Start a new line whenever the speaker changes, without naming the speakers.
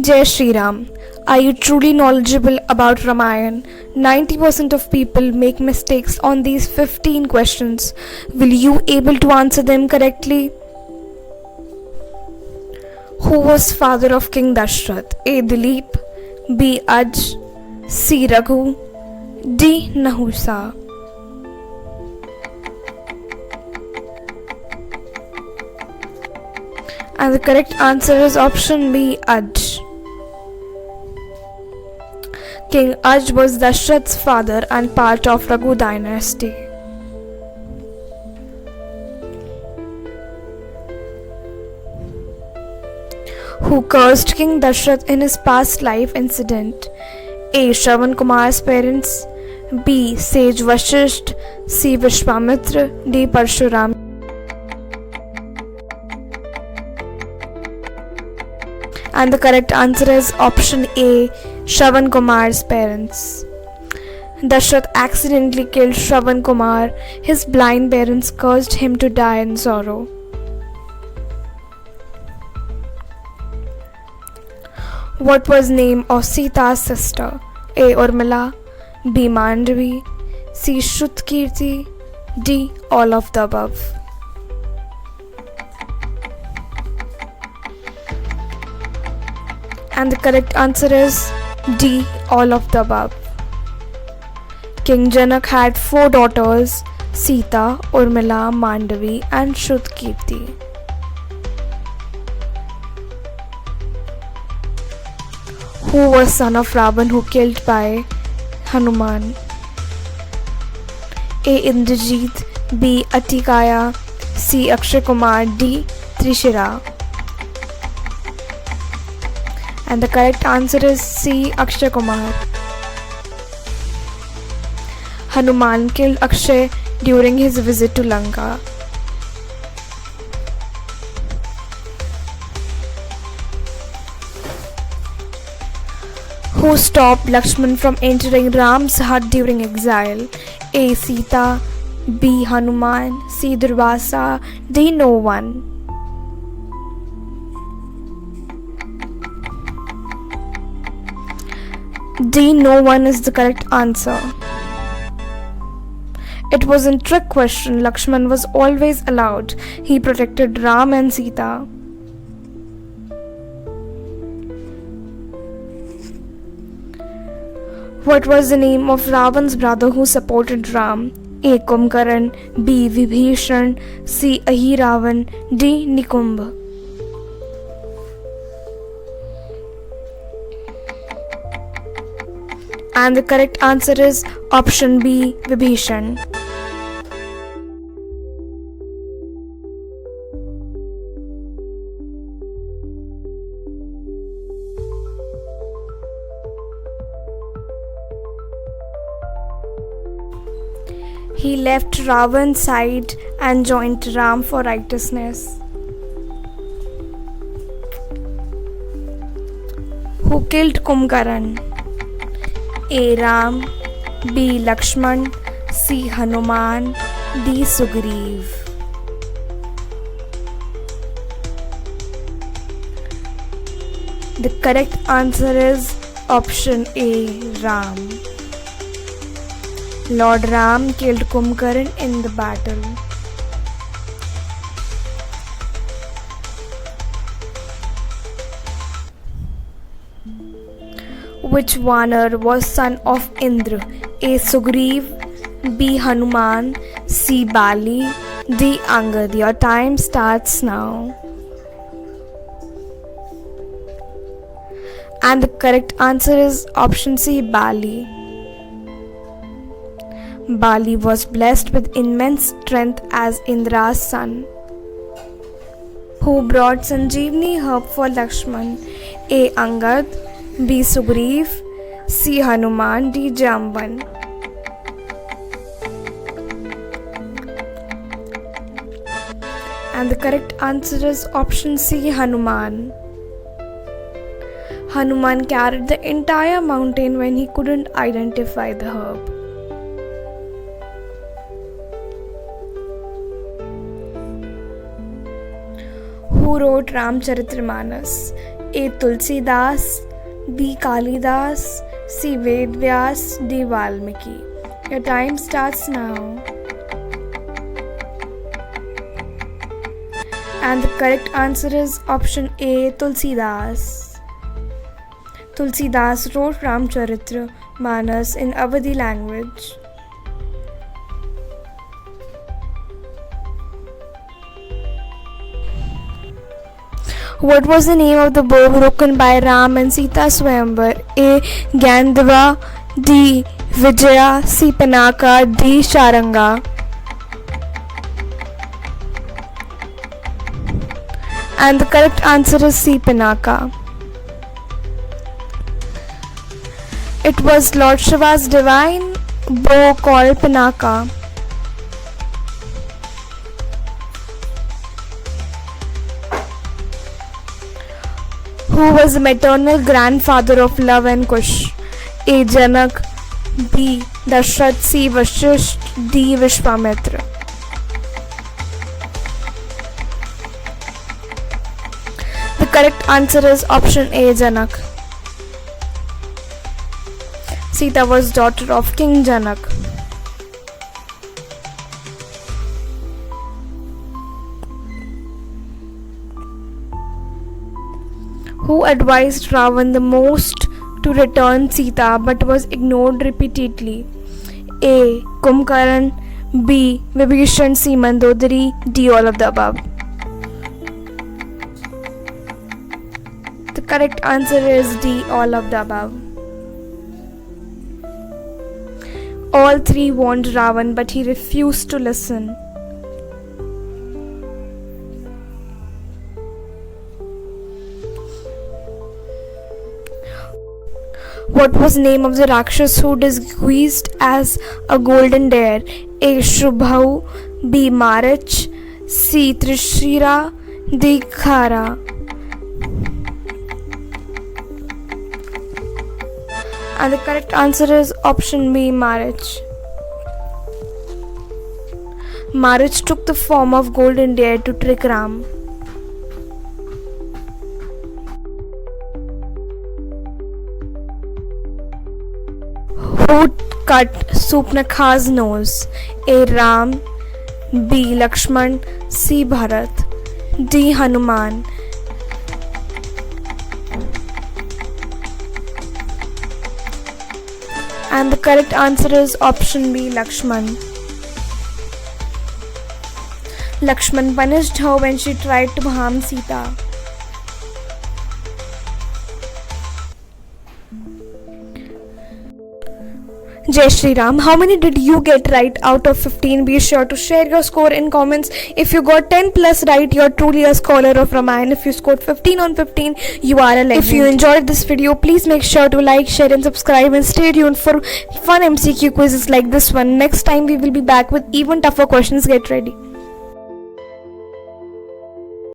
Jai Shri Ram. Are you truly knowledgeable about Ramayana? 90% of people make mistakes on these 15 questions. Will you able to answer them correctly? Who was father of King Dashrath? A. Dilip, B. Aj, C. Raghu, D. Nahusa. And the correct answer is option B. Aj. King Aj was Dashrath's father and part of Raghu dynasty. Who cursed King Dashrath in his past life incident? A. Shravan Kumar's parents, B. Sage Vashisht, C. Vishwamitra, D. Parshuram. And the correct answer is option A. Shravan Kumar's parents. Dashrath accidentally killed Shravan Kumar. His blind parents caused him to die in sorrow. What was name of Sita's sister? A. Urmila, B. Mandavi, C. Shrutkirti, D. all of the above. And the correct answer is D. all of the above. King Janak had 4 daughters: Sita, Urmila, Mandavi and Shrutkirti. Who was son of Ravan who killed by Hanuman? A. Indrajit, B. Atikaya, C. Akshay Kumar, D. Trishira. And the correct answer is C. Akshay Kumar. Hanuman killed Akshay during his visit to Lanka. Who stopped Lakshman from entering Ram's hut during exile? A. Sita, B. Hanuman, C. Durvasa, D. no one. D. no one is the correct answer. It was a trick question. Lakshman was always allowed. He protected Ram and Sita. What was the name of Ravan's brother who supported Ram? A. Kumkaran, B. Vibhishan, C. Ahiravan, D. Nikumbh. And the correct answer is option B. Vibhishan. He left Ravan's side and joined Ram for righteousness. Who killed Kumkaran? A. Ram, B. Lakshman, C. Hanuman, D. Sugriv. The correct answer is option A. Ram. Lord Ram killed Kumkaran in the battle. Which Vanar was son of Indra? A. Sugriv, B. Hanuman, C. Bali, D. Angad. Your time starts now. And the correct answer is option C. Bali. Bali was blessed with immense strength as Indra's son. Who brought Sanjeevani herb for Lakshman? A. Angad, B. Sugriv, C. Hanuman, D. Jamban. And the correct answer is option C. Hanuman. Hanuman carried the entire mountain when he couldn't identify the herb. Who wrote Ramcharitmanas? A. Tulsidas, B. Kalidas, C. Ved Vyas, D. Valmiki. Your time starts now. And the correct answer is option A. Tulsidas. Tulsidas wrote Ramcharitra Manas in Awadhi language. What was the name of the bow broken by Ram and Sita Swayamvar? A. Gandhava, D. Vijaya, C. Pinaka, D. Sharanga. And the correct answer is C. Pinaka. It was Lord Shiva's divine bow called Pinaka. Who was the maternal grandfather of Love and Kush? A. Janak, B. Dashrath, C. Vashisht, D. Vishwamitra. The correct answer is option A. Janak. Sita was daughter of King Janak. Who advised Ravan the most to return Sita but was ignored repeatedly? A. Kumkaran, B. Vibhishan, C. Mandodari, D. All of the above. The correct answer is D. All of the above. All three warned Ravan, but he refused to listen. What was the name of the Rakshas who disguised as a golden deer? A. Shubhau, B. Marich, C. Trishira, D. Khara. And the correct answer is option B. Marich. Marich took the form of golden deer to trick Ram. Who cut Supnakha's nose? A. Ram, B. Lakshman, C. Bharat, D. Hanuman. And the correct answer is option B. Lakshman. Lakshman punished her when she tried to harm Sita. Jai Shri Ram. How many did you get right out of 15? Be sure to share your score in comments. If you got 10 plus right, you're truly a scholar of Ramayana. If you scored 15 on 15, you are a legend. If you enjoyed this video, please make sure to like, share and subscribe and stay tuned for fun MCQ quizzes like this one. Next time we will be back with even tougher questions. Get ready.